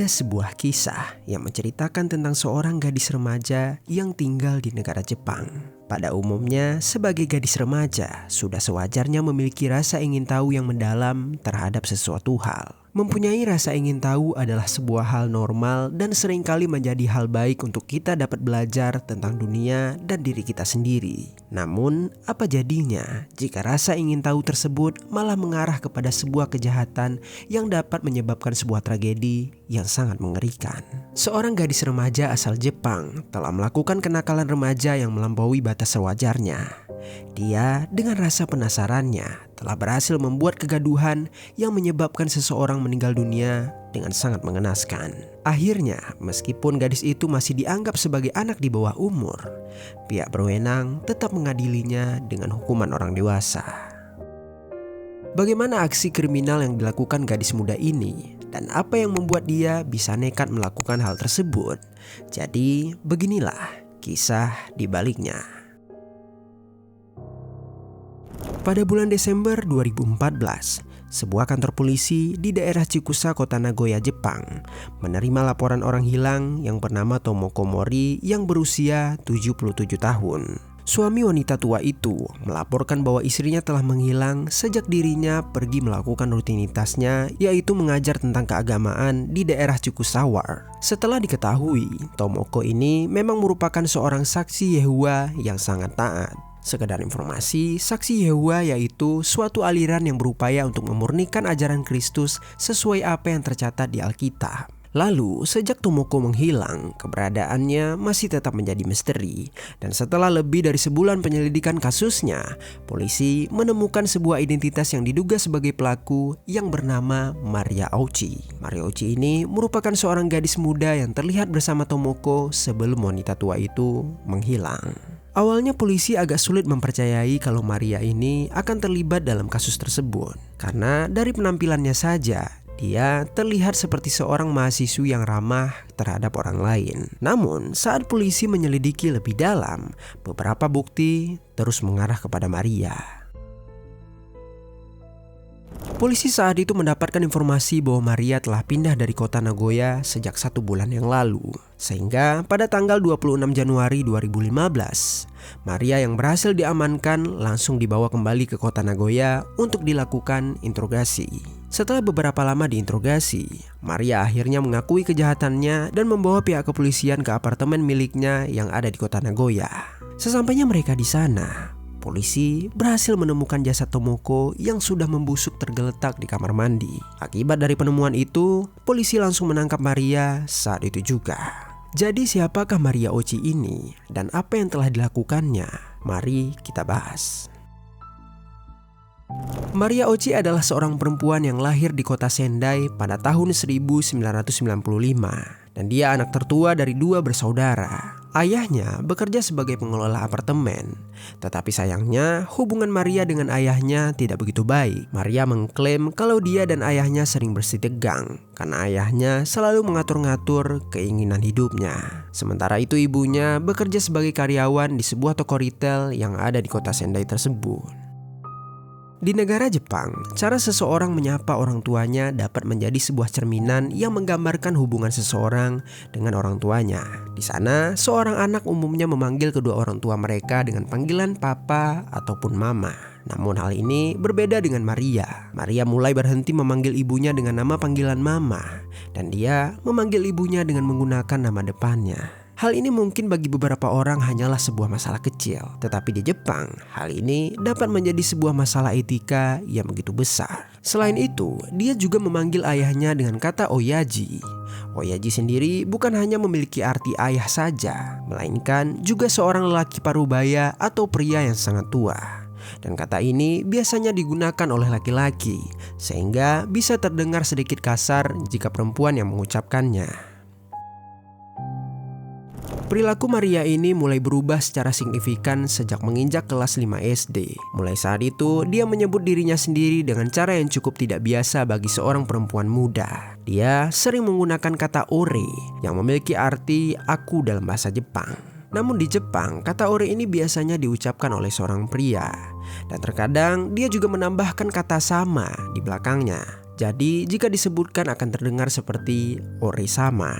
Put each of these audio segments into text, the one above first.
Ada sebuah kisah yang menceritakan tentang seorang gadis remaja yang tinggal di negara Jepang. Pada umumnya, sebagai gadis remaja, sudah sewajarnya memiliki rasa ingin tahu yang mendalam terhadap sesuatu hal. Mempunyai rasa ingin tahu adalah sebuah hal normal dan seringkali menjadi hal baik untuk kita dapat belajar tentang dunia dan diri kita sendiri. Namun, apa jadinya jika rasa ingin tahu tersebut malah mengarah kepada sebuah kejahatan yang dapat menyebabkan sebuah tragedi yang sangat mengerikan? Seorang gadis remaja asal Jepang telah melakukan kenakalan remaja yang melampaui batas sewajarnya. Dia dengan rasa penasarannya telah berhasil membuat kegaduhan yang menyebabkan seseorang meninggal dunia dengan sangat mengenaskan. Akhirnya, meskipun gadis itu masih dianggap sebagai anak di bawah umur, pihak berwenang tetap mengadilinya dengan hukuman orang dewasa. Bagaimana aksi kriminal yang dilakukan gadis muda ini dan apa yang membuat dia bisa nekat melakukan hal tersebut? Jadi, beginilah kisah di baliknya. Pada bulan Desember 2014, sebuah kantor polisi di daerah Chikusa, kota Nagoya, Jepang, menerima laporan orang hilang yang bernama Tomoko Mori yang berusia 77 tahun. Suami wanita tua itu melaporkan bahwa istrinya telah menghilang sejak dirinya pergi melakukan rutinitasnya, yaitu mengajar tentang keagamaan di daerah Chikusawa. Setelah diketahui, Tomoko ini memang merupakan seorang saksi Yehova yang sangat taat. Sekedar informasi, saksi Yehova yaitu suatu aliran yang berupaya untuk memurnikan ajaran Kristus sesuai apa yang tercatat di Alkitab. Lalu, sejak Tomoko menghilang, keberadaannya masih tetap menjadi misteri. Dan setelah lebih dari sebulan penyelidikan kasusnya, polisi menemukan sebuah identitas yang diduga sebagai pelaku yang bernama Maria Ouchi. Maria Ouchi ini merupakan seorang gadis muda yang terlihat bersama Tomoko sebelum wanita tua itu menghilang. Awalnya polisi agak sulit mempercayai kalau Maria ini akan terlibat dalam kasus tersebut. Karena dari penampilannya saja, dia terlihat seperti seorang mahasiswi yang ramah terhadap orang lain. Namun, saat polisi menyelidiki lebih dalam, beberapa bukti terus mengarah kepada Maria. Polisi saat itu mendapatkan informasi bahwa Maria telah pindah dari kota Nagoya sejak 1 bulan yang lalu. Sehingga pada tanggal 26 Januari 2015, Maria yang berhasil diamankan langsung dibawa kembali ke kota Nagoya untuk dilakukan interogasi. Setelah beberapa lama diinterogasi, Maria akhirnya mengakui kejahatannya dan membawa pihak kepolisian ke apartemen miliknya yang ada di kota Nagoya. Sesampainya mereka di sana, polisi berhasil menemukan jasad Tomoko yang sudah membusuk tergeletak di kamar mandi. Akibat dari penemuan itu, polisi langsung menangkap Maria saat itu juga. Jadi siapakah Maria Ouchi ini dan apa yang telah dilakukannya? Mari kita bahas. Maria Ouchi adalah seorang perempuan yang lahir di kota Sendai pada tahun 1995 dan dia anak tertua dari 2 bersaudara. Ayahnya bekerja sebagai pengelola apartemen, tetapi sayangnya hubungan Maria dengan ayahnya tidak begitu baik. Maria mengklaim kalau dia dan ayahnya sering bersitegang karena ayahnya selalu mengatur-ngatur keinginan hidupnya. Sementara itu ibunya bekerja sebagai karyawan di sebuah toko retail yang ada di kota Sendai tersebut. Di negara Jepang, cara seseorang menyapa orang tuanya dapat menjadi sebuah cerminan yang menggambarkan hubungan seseorang dengan orang tuanya. Di sana, seorang anak umumnya memanggil kedua orang tua mereka dengan panggilan papa ataupun mama. Namun hal ini berbeda dengan Maria. Maria mulai berhenti memanggil ibunya dengan nama panggilan mama, dan dia memanggil ibunya dengan menggunakan nama depannya. Hal ini mungkin bagi beberapa orang hanyalah sebuah masalah kecil, tetapi di Jepang, hal ini dapat menjadi sebuah masalah etika yang begitu besar. Selain itu, dia juga memanggil ayahnya dengan kata oyaji. Oyaji sendiri bukan hanya memiliki arti ayah saja, melainkan juga seorang lelaki parubaya atau pria yang sangat tua. Dan kata ini biasanya digunakan oleh laki-laki, sehingga bisa terdengar sedikit kasar jika perempuan yang mengucapkannya. Perilaku Maria ini mulai berubah secara signifikan sejak menginjak kelas 5 SD. Mulai saat itu, dia menyebut dirinya sendiri dengan cara yang cukup tidak biasa bagi seorang perempuan muda. Dia sering menggunakan kata ore yang memiliki arti aku dalam bahasa Jepang. Namun di Jepang, kata ore ini biasanya diucapkan oleh seorang pria. Dan terkadang dia juga menambahkan kata sama di belakangnya. Jadi jika disebutkan akan terdengar seperti orisama.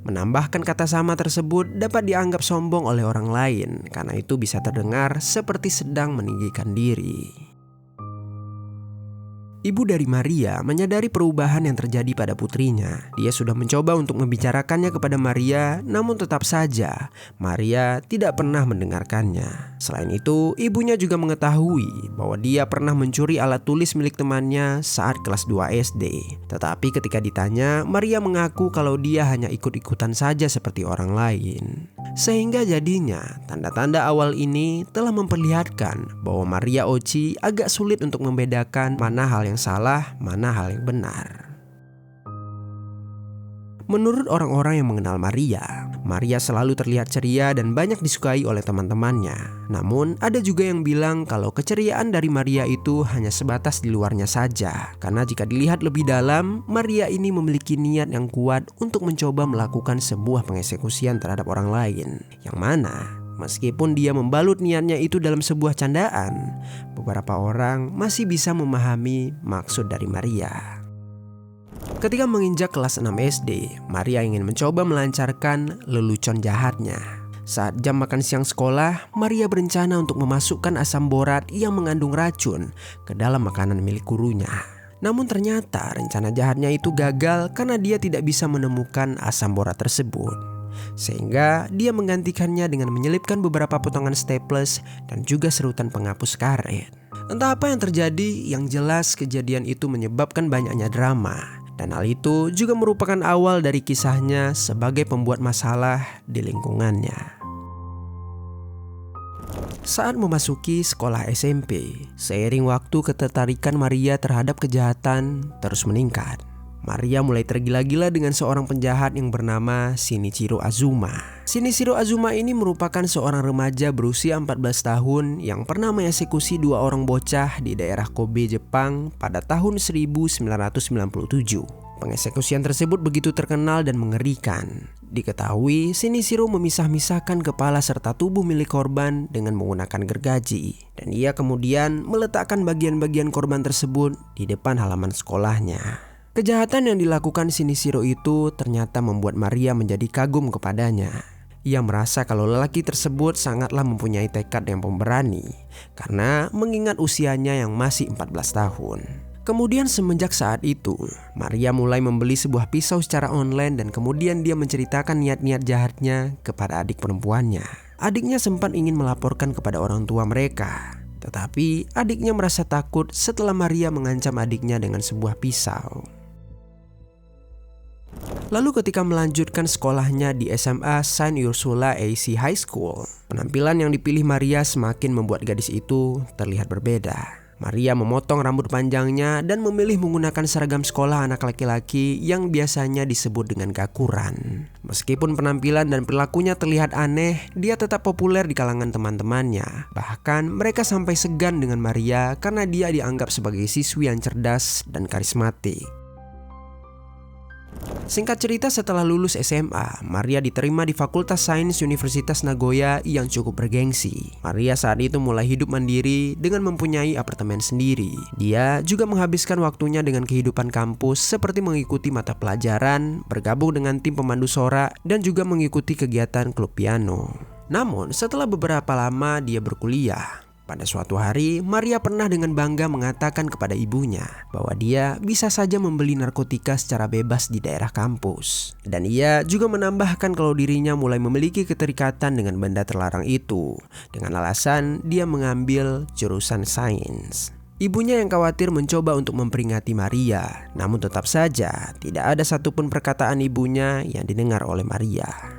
Menambahkan kata sama tersebut dapat dianggap sombong oleh orang lain karena itu bisa terdengar seperti sedang meninggikan diri. Ibu dari Maria menyadari perubahan yang terjadi pada putrinya. Dia sudah mencoba untuk membicarakannya kepada Maria, namun tetap saja Maria tidak pernah mendengarkannya. Selain itu, ibunya juga mengetahui bahwa dia pernah mencuri alat tulis milik temannya saat kelas 2 SD. Tetapi ketika ditanya, Maria mengaku kalau dia hanya ikut-ikutan saja seperti orang lain. Sehingga jadinya tanda-tanda awal ini telah memperlihatkan bahwa Maria Ochi agak sulit untuk membedakan mana hal yang salah, mana hal yang benar. Menurut orang-orang yang mengenal Maria, Maria selalu terlihat ceria dan banyak disukai oleh teman-temannya. Namun ada juga yang bilang kalau keceriaan dari Maria itu hanya sebatas di luarnya saja. Karena jika dilihat lebih dalam, Maria ini memiliki niat yang kuat untuk mencoba melakukan sebuah pengeksekusian terhadap orang lain. Yang mana meskipun dia membalut niatnya itu dalam sebuah candaan, beberapa orang masih bisa memahami maksud dari Maria. Ketika menginjak kelas 6 SD, Maria ingin mencoba melancarkan lelucon jahatnya. Saat jam makan siang sekolah, Maria berencana untuk memasukkan asam borat yang mengandung racun ke dalam makanan milik gurunya. Namun ternyata rencana jahatnya itu gagal karena dia tidak bisa menemukan asam borat tersebut. Sehingga dia menggantikannya dengan menyelipkan beberapa potongan staples dan juga serutan penghapus karet. Entah apa yang terjadi, yang jelas kejadian itu menyebabkan banyaknya drama. Dan hal itu juga merupakan awal dari kisahnya sebagai pembuat masalah di lingkungannya. Saat memasuki sekolah SMP, seiring waktu ketertarikan Maria terhadap kejahatan terus meningkat. Maria mulai tergila-gila dengan seorang penjahat yang bernama Shinichiro Azuma. Shinichiro Azuma ini merupakan seorang remaja berusia 14 tahun yang pernah mengeksekusi 2 orang bocah di daerah Kobe, Jepang pada tahun 1997. Pengeksekusian tersebut begitu terkenal dan mengerikan. Diketahui Shinichiro memisah-misahkan kepala serta tubuh milik korban dengan menggunakan gergaji. Dan ia kemudian meletakkan bagian-bagian korban tersebut di depan halaman sekolahnya. Kejahatan yang dilakukan Shinichiro itu ternyata membuat Maria menjadi kagum kepadanya. Ia merasa kalau lelaki tersebut sangatlah mempunyai tekad yang pemberani karena mengingat usianya yang masih 14 tahun. Kemudian semenjak saat itu, Maria mulai membeli sebuah pisau secara online dan kemudian dia menceritakan niat-niat jahatnya kepada adik perempuannya. Adiknya sempat ingin melaporkan kepada orang tua mereka. Tetapi adiknya merasa takut setelah Maria mengancam adiknya dengan sebuah pisau. Lalu ketika melanjutkan sekolahnya di SMA Saint Ursula AC High School, penampilan yang dipilih Maria semakin membuat gadis itu terlihat berbeda. Maria memotong rambut panjangnya dan memilih menggunakan seragam sekolah anak laki-laki yang biasanya disebut dengan gakuran. Meskipun penampilan dan perilakunya terlihat aneh, dia tetap populer di kalangan teman-temannya. Bahkan mereka sampai segan dengan Maria karena dia dianggap sebagai siswi yang cerdas dan karismatik. Singkat cerita, setelah lulus SMA, Maria diterima di Fakultas Sains Universitas Nagoya yang cukup bergengsi. Maria saat itu mulai hidup mandiri dengan mempunyai apartemen sendiri. Dia juga menghabiskan waktunya dengan kehidupan kampus seperti mengikuti mata pelajaran, bergabung dengan tim pemandu sorak, dan juga mengikuti kegiatan klub piano. Namun setelah beberapa lama dia berkuliah, pada suatu hari, Maria pernah dengan bangga mengatakan kepada ibunya bahwa dia bisa saja membeli narkotika secara bebas di daerah kampus. Dan ia juga menambahkan kalau dirinya mulai memiliki keterikatan dengan benda terlarang itu dengan alasan dia mengambil jurusan sains. Ibunya yang khawatir mencoba untuk memperingati Maria, namun tetap saja tidak ada satupun perkataan ibunya yang didengar oleh Maria.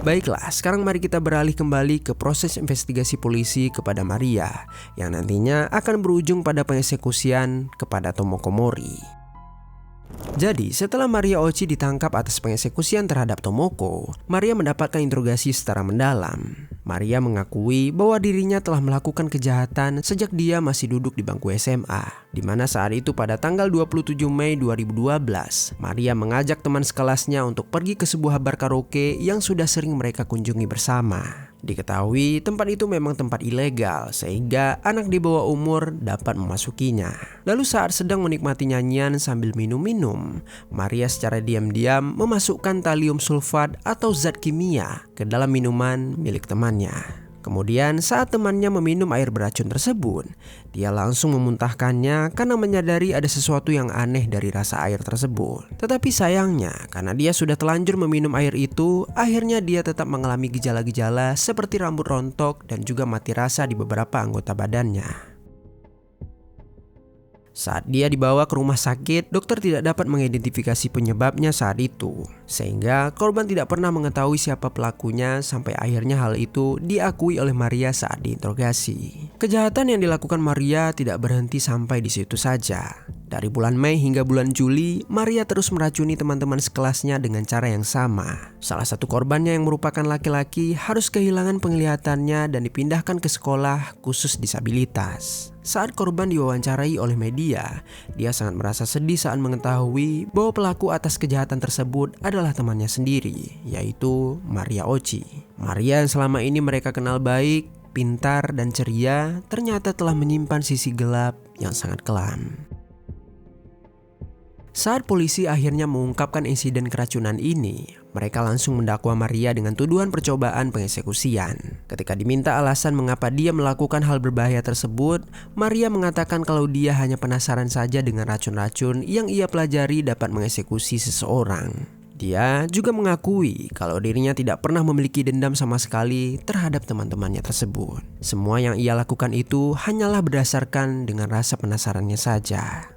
Baiklah, sekarang mari kita beralih kembali ke proses investigasi polisi kepada Maria yang nantinya akan berujung pada pengeksekusian kepada Tomoko Mori. Jadi, setelah Maria Ochi ditangkap atas pengeksekusian terhadap Tomoko, Maria mendapatkan interogasi secara mendalam. Maria mengakui bahwa dirinya telah melakukan kejahatan sejak dia masih duduk di bangku SMA. di mana saat itu pada tanggal 27 Mei 2012, Maria mengajak teman sekelasnya untuk pergi ke sebuah bar karaoke yang sudah sering mereka kunjungi bersama. Diketahui tempat itu memang tempat ilegal sehingga anak di bawah umur dapat memasukinya. Lalu saat sedang menikmati nyanyian sambil minum-minum, Maria secara diam-diam memasukkan talium sulfat atau zat kimia ke dalam minuman milik temannya. Kemudian saat temannya meminum air beracun tersebut, dia langsung memuntahkannya karena menyadari ada sesuatu yang aneh dari rasa air tersebut. Tetapi sayangnya, karena dia sudah telanjur meminum air itu, akhirnya dia tetap mengalami gejala-gejala seperti rambut rontok dan juga mati rasa di beberapa anggota badannya. Saat dia dibawa ke rumah sakit, dokter tidak dapat mengidentifikasi penyebabnya saat itu. Sehingga korban tidak pernah mengetahui siapa pelakunya sampai akhirnya hal itu diakui oleh Maria saat diinterogasi. Kejahatan yang dilakukan Maria tidak berhenti sampai di situ saja. Dari bulan Mei hingga bulan Juli, Maria terus meracuni teman-teman sekelasnya dengan cara yang sama. Salah satu korbannya yang merupakan laki-laki harus kehilangan penglihatannya dan dipindahkan ke sekolah khusus disabilitas. Saat korban diwawancarai oleh media, dia sangat merasa sedih saat mengetahui bahwa pelaku atas kejahatan tersebut adalah temannya sendiri, yaitu Maria Ochi. Maria yang selama ini mereka kenal baik, pintar, dan ceria, ternyata telah menyimpan sisi gelap yang sangat kelam. Saat polisi akhirnya mengungkapkan insiden keracunan ini, mereka langsung mendakwa Maria dengan tuduhan percobaan pengeksekusian. Ketika diminta alasan mengapa dia melakukan hal berbahaya tersebut, Maria mengatakan kalau dia hanya penasaran saja dengan racun-racun yang ia pelajari dapat mengeksekusi seseorang. Dia juga mengakui kalau dirinya tidak pernah memiliki dendam sama sekali terhadap teman-temannya tersebut. Semua yang ia lakukan itu hanyalah berdasarkan dengan rasa penasarannya saja.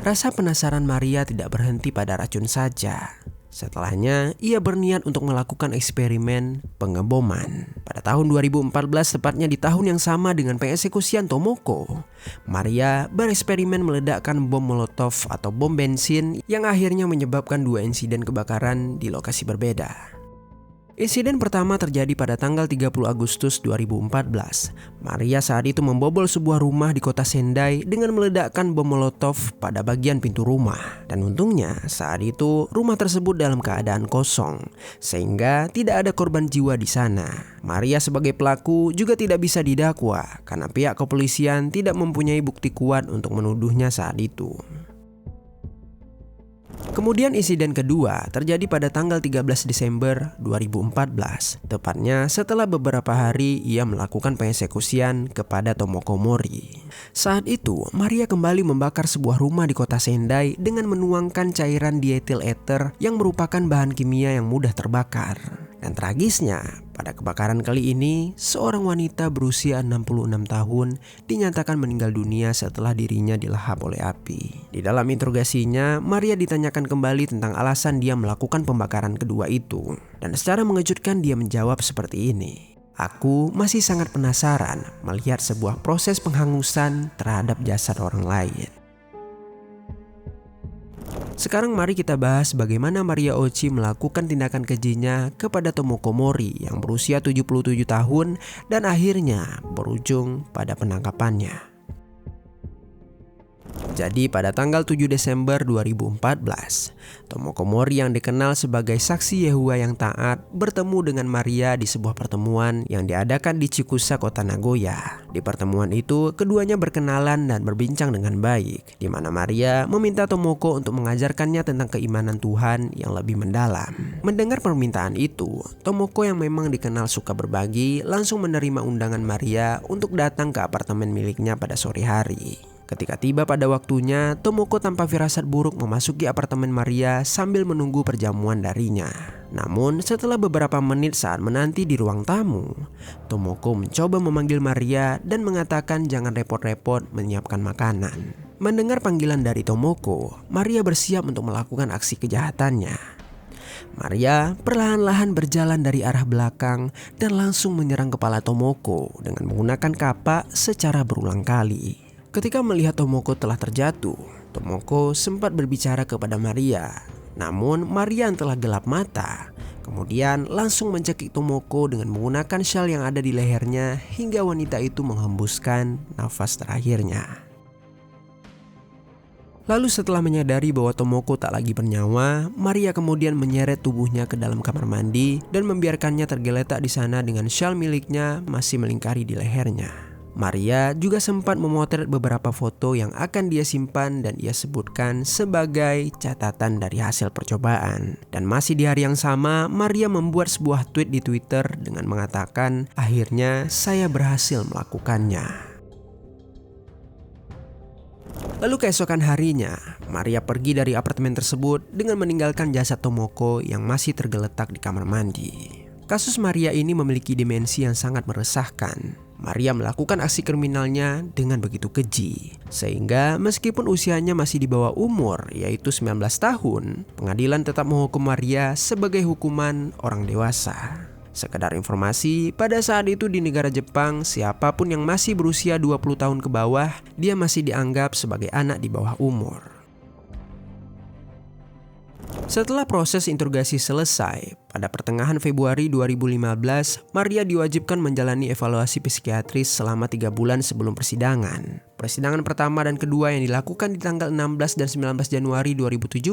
Rasa penasaran Maria tidak berhenti pada racun saja. Setelahnya, ia berniat untuk melakukan eksperimen pengeboman. Pada tahun 2014, tepatnya di tahun yang sama dengan pengeksekusian Tomoko, Maria bereksperimen meledakkan bom molotov atau bom bensin yang akhirnya menyebabkan 2 insiden kebakaran di lokasi berbeda. Insiden pertama terjadi pada tanggal 30 Agustus 2014. Maria saat itu membobol sebuah rumah di kota Sendai dengan meledakkan bom molotov pada bagian pintu rumah. Dan untungnya saat itu rumah tersebut dalam keadaan kosong, sehingga tidak ada korban jiwa di sana. Maria sebagai pelaku juga tidak bisa didakwa karena pihak kepolisian tidak mempunyai bukti kuat untuk menuduhnya saat itu. Kemudian insiden kedua terjadi pada tanggal 13 Desember 2014. Tepatnya setelah beberapa hari ia melakukan pengeksekusian kepada Tomoko Mori. Saat itu Maria kembali membakar sebuah rumah di kota Sendai dengan menuangkan cairan dietil ether yang merupakan bahan kimia yang mudah terbakar. Dan tragisnya, pada kebakaran kali ini, seorang wanita berusia 66 tahun dinyatakan meninggal dunia setelah dirinya dilahap oleh api. Di dalam interogasinya, Maria ditanyakan kembali tentang alasan dia melakukan pembakaran kedua itu. Dan secara mengejutkan dia menjawab seperti ini. Aku masih sangat penasaran melihat sebuah proses penghangusan terhadap jasad orang lain. Sekarang mari kita bahas bagaimana Maria Ochi melakukan tindakan kejinya kepada Tomoko Mori yang berusia 77 tahun dan akhirnya berujung pada penangkapannya. Jadi pada tanggal 7 Desember 2014, Tomoko Mori yang dikenal sebagai saksi Yehova yang taat bertemu dengan Maria di sebuah pertemuan yang diadakan di Chikusa, kota Nagoya. Di pertemuan itu, keduanya berkenalan dan berbincang dengan baik, di mana Maria meminta Tomoko untuk mengajarkannya tentang keimanan Tuhan yang lebih mendalam. Mendengar permintaan itu, Tomoko yang memang dikenal suka berbagi langsung menerima undangan Maria untuk datang ke apartemen miliknya pada sore hari. Ketika tiba pada waktunya, Tomoko tanpa firasat buruk memasuki apartemen Maria sambil menunggu perjamuan darinya. Namun setelah beberapa menit saat menanti di ruang tamu, Tomoko mencoba memanggil Maria dan mengatakan jangan repot-repot menyiapkan makanan. Mendengar panggilan dari Tomoko, Maria bersiap untuk melakukan aksi kejahatannya. Maria perlahan-lahan berjalan dari arah belakang dan langsung menyerang kepala Tomoko dengan menggunakan kapak secara berulang kali. Ketika melihat Tomoko telah terjatuh, Tomoko sempat berbicara kepada Maria. Namun Maria yang telah gelap mata Kemudian langsung mencekik Tomoko dengan menggunakan syal yang ada di lehernya hingga wanita itu menghembuskan nafas terakhirnya. Lalu setelah menyadari bahwa Tomoko tak lagi bernyawa, Maria kemudian menyeret tubuhnya ke dalam kamar mandi dan membiarkannya tergeletak di sana dengan syal miliknya masih melingkari di lehernya. Maria juga sempat memotret beberapa foto yang akan dia simpan dan ia sebutkan sebagai catatan dari hasil percobaan. Dan masih di hari yang sama, Maria membuat sebuah tweet di Twitter dengan mengatakan, "Akhirnya saya berhasil melakukannya." Lalu keesokan harinya, Maria pergi dari apartemen tersebut dengan meninggalkan jasad Tomoko yang masih tergeletak di kamar mandi. Kasus Maria ini memiliki dimensi yang sangat meresahkan. Maria melakukan aksi kriminalnya dengan begitu keji, sehingga meskipun usianya masih di bawah umur, yaitu 19 tahun, pengadilan tetap menghukum Maria sebagai hukuman orang dewasa. Sekedar informasi, pada saat itu di negara Jepang, siapapun yang masih berusia 20 tahun ke bawah, dia masih dianggap sebagai anak di bawah umur. Setelah proses interogasi selesai, pada pertengahan Februari 2015, Maria diwajibkan menjalani evaluasi psikiatris selama 3 bulan sebelum persidangan. Persidangan pertama dan kedua yang dilakukan di tanggal 16 dan 19 Januari 2017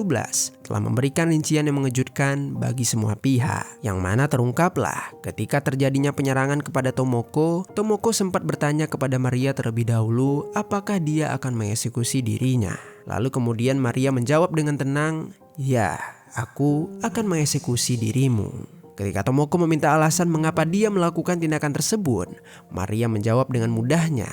telah memberikan rincian yang mengejutkan bagi semua pihak, yang mana terungkaplah ketika terjadinya penyerangan kepada Tomoko, Tomoko sempat bertanya kepada Maria terlebih dahulu apakah dia akan mengeksekusi dirinya. Lalu kemudian Maria menjawab dengan tenang, "Ya, aku akan mengeksekusi dirimu." Ketika Tomoko meminta alasan mengapa dia melakukan tindakan tersebut, Maria menjawab dengan mudahnya,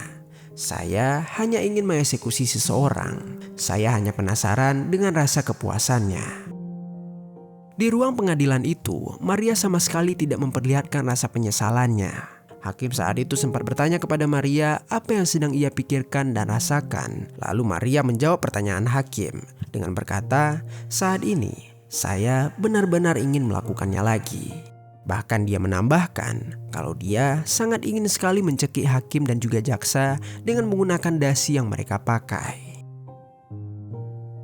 "Saya hanya ingin mengeksekusi seseorang. Saya hanya penasaran dengan rasa kepuasannya." Di ruang pengadilan itu, Maria sama sekali tidak memperlihatkan rasa penyesalannya. Hakim saat itu sempat bertanya kepada Maria apa yang sedang ia pikirkan dan rasakan. Lalu Maria menjawab pertanyaan hakim dengan berkata, "Saat ini saya benar-benar ingin melakukannya lagi." Bahkan dia menambahkan kalau dia sangat ingin sekali mencekik hakim dan juga jaksa dengan menggunakan dasi yang mereka pakai.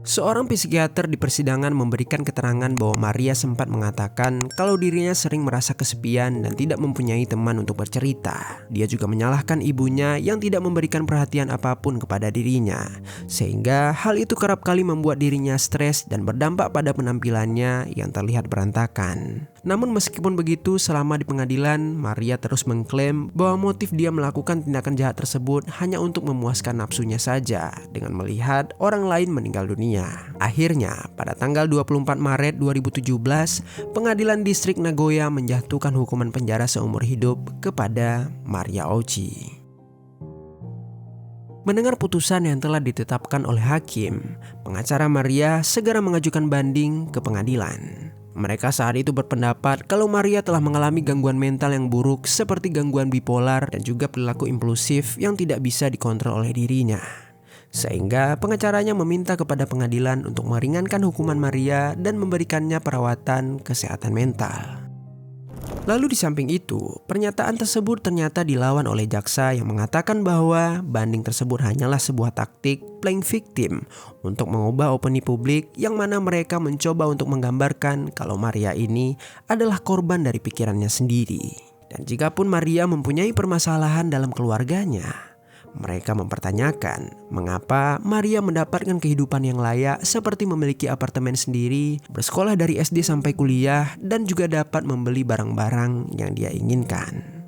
Seorang psikiater di persidangan memberikan keterangan bahwa Maria sempat mengatakan kalau dirinya sering merasa kesepian dan tidak mempunyai teman untuk bercerita. Dia juga menyalahkan ibunya yang tidak memberikan perhatian apapun kepada dirinya, sehingga hal itu kerap kali membuat dirinya stres dan berdampak pada penampilannya yang terlihat berantakan. Namun meskipun begitu, selama di pengadilan, Maria terus mengklaim bahwa motif dia melakukan tindakan jahat tersebut hanya untuk memuaskan nafsunya saja dengan melihat orang lain meninggal dunia. Akhirnya, pada tanggal 24 Maret 2017, Pengadilan Distrik Nagoya menjatuhkan hukuman penjara seumur hidup kepada Maria Ouchi. Mendengar putusan yang telah ditetapkan oleh hakim, pengacara Maria segera mengajukan banding ke pengadilan. Mereka saat itu berpendapat kalau Maria telah mengalami gangguan mental yang buruk seperti gangguan bipolar dan juga perilaku impulsif yang tidak bisa dikontrol oleh dirinya. Sehingga pengacaranya meminta kepada pengadilan untuk meringankan hukuman Maria dan memberikannya perawatan kesehatan mental. Lalu di samping itu, pernyataan tersebut ternyata dilawan oleh jaksa yang mengatakan bahwa banding tersebut hanyalah sebuah taktik playing victim untuk mengubah opini publik, yang mana mereka mencoba untuk menggambarkan kalau Maria ini adalah korban dari pikirannya sendiri. Dan jikapun Maria mempunyai permasalahan dalam keluarganya, mereka mempertanyakan mengapa Maria mendapatkan kehidupan yang layak seperti memiliki apartemen sendiri, bersekolah dari SD sampai kuliah, dan juga dapat membeli barang-barang yang dia inginkan.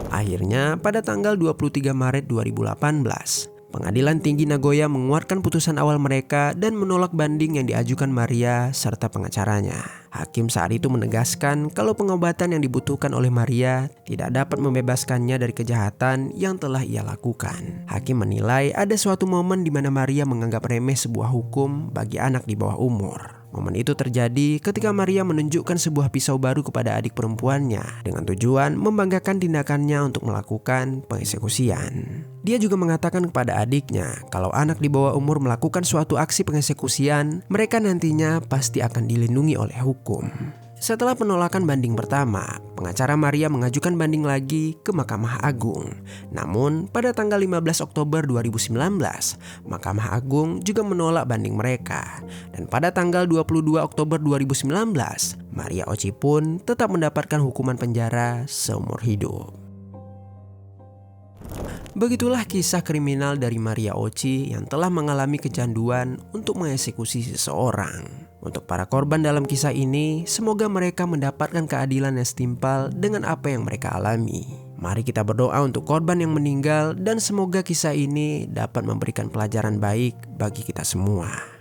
Akhirnya pada tanggal 23 Maret 2018, Pengadilan Tinggi Nagoya mengeluarkan putusan awal mereka dan menolak banding yang diajukan Maria serta pengacaranya. Hakim saat itu menegaskan kalau pengobatan yang dibutuhkan oleh Maria tidak dapat membebaskannya dari kejahatan yang telah ia lakukan. Hakim menilai ada suatu momen di mana Maria menganggap remeh sebuah hukum bagi anak di bawah umur. Momen itu terjadi ketika Maria menunjukkan sebuah pisau baru kepada adik perempuannya dengan tujuan membanggakan tindakannya untuk melakukan pengeksekusian. Dia juga mengatakan kepada adiknya kalau anak di bawah umur melakukan suatu aksi pengeksekusian, mereka nantinya pasti akan dilindungi oleh hukum. Setelah penolakan banding pertama, pengacara Maria mengajukan banding lagi ke Mahkamah Agung. Namun pada tanggal 15 Oktober 2019, Mahkamah Agung juga menolak banding mereka. Dan pada tanggal 22 Oktober 2019, Maria Oci pun tetap mendapatkan hukuman penjara seumur hidup. Begitulah kisah kriminal dari Maria Oci yang telah mengalami kecanduan untuk mengeksekusi seseorang. Untuk para korban dalam kisah ini, semoga mereka mendapatkan keadilan yang setimpal dengan apa yang mereka alami. Mari kita berdoa untuk korban yang meninggal dan semoga kisah ini dapat memberikan pelajaran baik bagi kita semua.